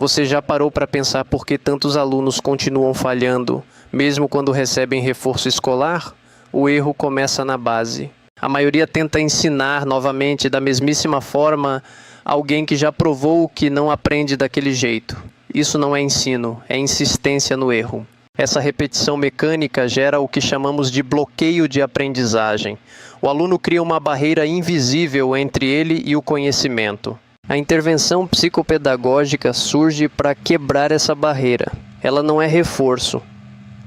Você já parou para pensar por que tantos alunos continuam falhando, mesmo quando recebem reforço escolar? O erro começa na base. A maioria tenta ensinar novamente da mesmíssima forma alguém que já provou que não aprende daquele jeito. Isso não é ensino, é insistência no erro. Essa repetição mecânica gera o que chamamos de bloqueio de aprendizagem. O aluno cria uma barreira invisível entre ele e o conhecimento. A intervenção psicopedagógica surge para quebrar essa barreira. Ela não é reforço.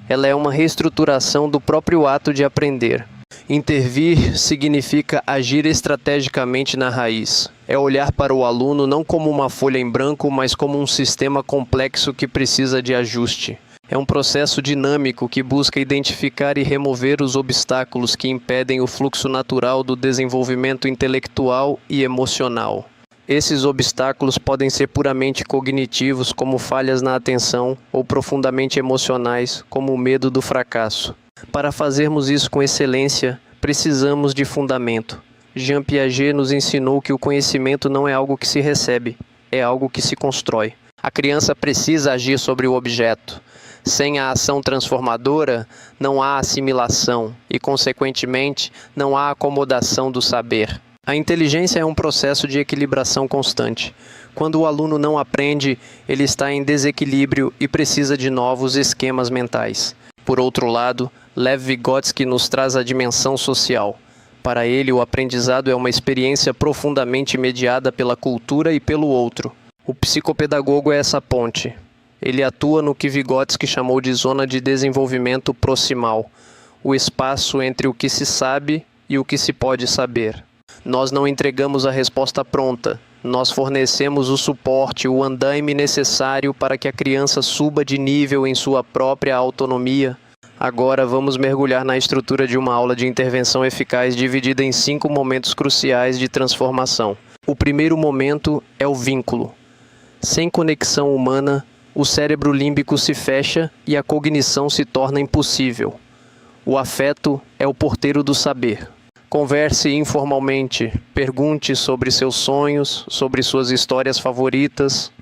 Ela é uma reestruturação do próprio ato de aprender. Intervir significa agir estrategicamente na raiz. É olhar para o aluno não como uma folha em branco, mas como um sistema complexo que precisa de ajuste. É um processo dinâmico que busca identificar e remover os obstáculos que impedem o fluxo natural do desenvolvimento intelectual e emocional. Esses obstáculos podem ser puramente cognitivos, como falhas na atenção, ou profundamente emocionais, como o medo do fracasso. Para fazermos isso com excelência, precisamos de fundamento. Jean Piaget nos ensinou que o conhecimento não é algo que se recebe, é algo que se constrói. A criança precisa agir sobre o objeto. Sem a ação transformadora, não há assimilação e, consequentemente, não há acomodação do saber. A inteligência é um processo de equilibração constante. Quando o aluno não aprende, ele está em desequilíbrio e precisa de novos esquemas mentais. Por outro lado, Lev Vygotsky nos traz a dimensão social. Para ele, o aprendizado é uma experiência profundamente mediada pela cultura e pelo outro. O psicopedagogo é essa ponte. Ele atua no que Vygotsky chamou de zona de desenvolvimento proximal, o espaço entre o que se sabe e o que se pode saber. Nós não entregamos a resposta pronta, nós fornecemos o suporte, o andaime necessário para que a criança suba de nível em sua própria autonomia. Agora vamos mergulhar na estrutura de uma aula de intervenção eficaz dividida em 5 momentos cruciais de transformação. O primeiro momento é o vínculo. Sem conexão humana, o cérebro límbico se fecha e a cognição se torna impossível. O afeto é o porteiro do saber. Converse informalmente, pergunte sobre seus sonhos, sobre suas histórias favoritas.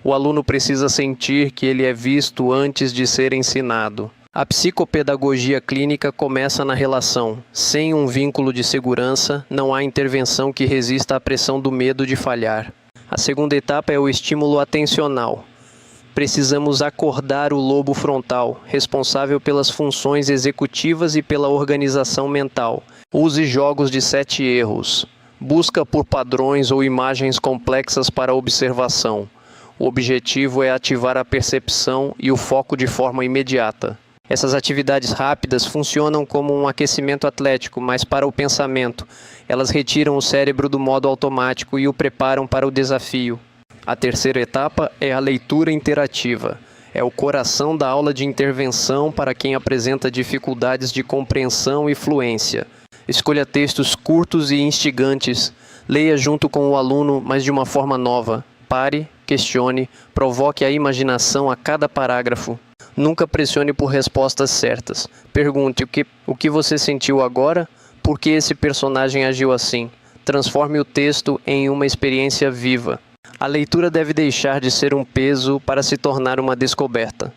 O aluno precisa sentir que ele é visto antes de ser ensinado. A psicopedagogia clínica começa na relação. Sem um vínculo de segurança, não há intervenção que resista à pressão do medo de falhar. A segunda etapa é o estímulo atencional. Precisamos acordar o lobo frontal, responsável pelas funções executivas e pela organização mental. Use jogos de 7 erros. Busca por padrões ou imagens complexas para observação. O objetivo é ativar a percepção e o foco de forma imediata. Essas atividades rápidas funcionam como um aquecimento atlético, mas para o pensamento. Elas retiram o cérebro do modo automático e o preparam para o desafio. A terceira etapa é a leitura interativa. É o coração da aula de intervenção para quem apresenta dificuldades de compreensão e fluência. Escolha textos curtos e instigantes. Leia junto com o aluno, mas de uma forma nova. Pare, questione, provoque a imaginação a cada parágrafo. Nunca pressione por respostas certas. Pergunte o que você sentiu agora, por que esse personagem agiu assim. Transforme o texto em uma experiência viva. A leitura deve deixar de ser um peso para se tornar uma descoberta.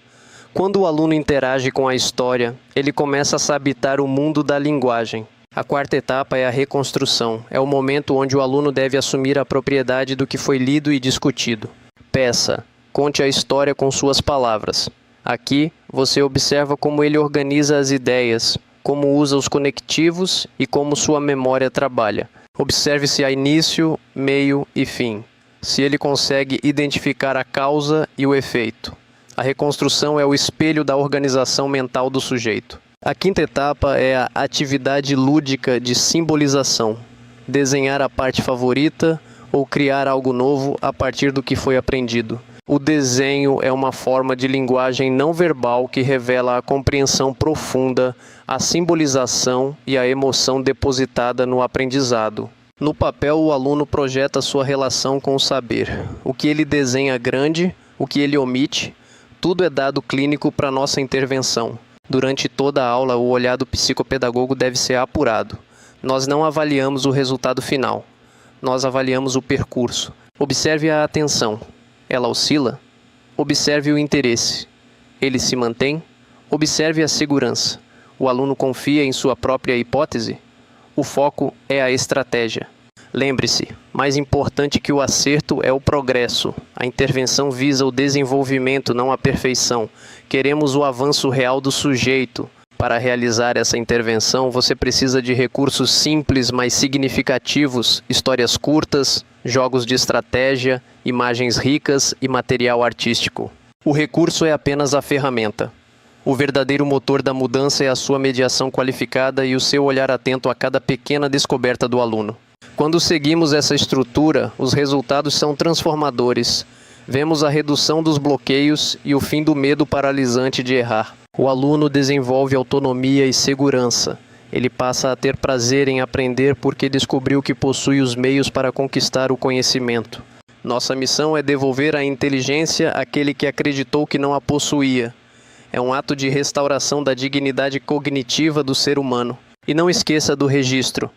Quando o aluno interage com a história, ele começa a habitar o mundo da linguagem. A quarta etapa é a reconstrução. É o momento onde o aluno deve assumir a propriedade do que foi lido e discutido. Peça, conte a história com suas palavras. Aqui, você observa como ele organiza as ideias, como usa os conectivos e como sua memória trabalha. Observe se há início, meio e fim. Se ele consegue identificar a causa e o efeito. A reconstrução é o espelho da organização mental do sujeito. A quinta etapa é a atividade lúdica de simbolização. Desenhar a parte favorita ou criar algo novo a partir do que foi aprendido. O desenho é uma forma de linguagem não verbal que revela a compreensão profunda, a simbolização e a emoção depositada no aprendizado. No papel, o aluno projeta sua relação com o saber. O que ele desenha grande, o que ele omite, tudo é dado clínico para nossa intervenção. Durante toda a aula, o olhar do psicopedagogo deve ser apurado. Nós não avaliamos o resultado final. Nós avaliamos o percurso. Observe a atenção. Ela oscila? Observe o interesse. Ele se mantém? Observe a segurança. O aluno confia em sua própria hipótese? O foco é a estratégia. Lembre-se, mais importante que o acerto é o progresso. A intervenção visa o desenvolvimento, não a perfeição. Queremos o avanço real do sujeito. Para realizar essa intervenção, você precisa de recursos simples, mas significativos, histórias curtas, jogos de estratégia, imagens ricas e material artístico. O recurso é apenas a ferramenta. O verdadeiro motor da mudança é a sua mediação qualificada e o seu olhar atento a cada pequena descoberta do aluno. Quando seguimos essa estrutura, os resultados são transformadores. Vemos a redução dos bloqueios e o fim do medo paralisante de errar. O aluno desenvolve autonomia e segurança. Ele passa a ter prazer em aprender porque descobriu que possui os meios para conquistar o conhecimento. Nossa missão é devolver a inteligência àquele que acreditou que não a possuía. É um ato de restauração da dignidade cognitiva do ser humano. E não esqueça do registro.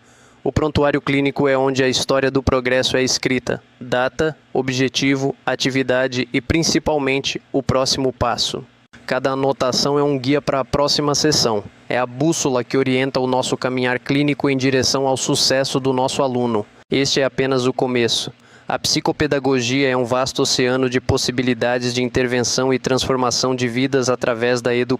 O prontuário clínico é onde a história do progresso é escrita. Data, objetivo, atividade e, principalmente, o próximo passo. Cada anotação é um guia para a próxima sessão. É a bússola que orienta o nosso caminhar clínico em direção ao sucesso do nosso aluno. Este é apenas o começo. A psicopedagogia é um vasto oceano de possibilidades de intervenção e transformação de vidas através da educação.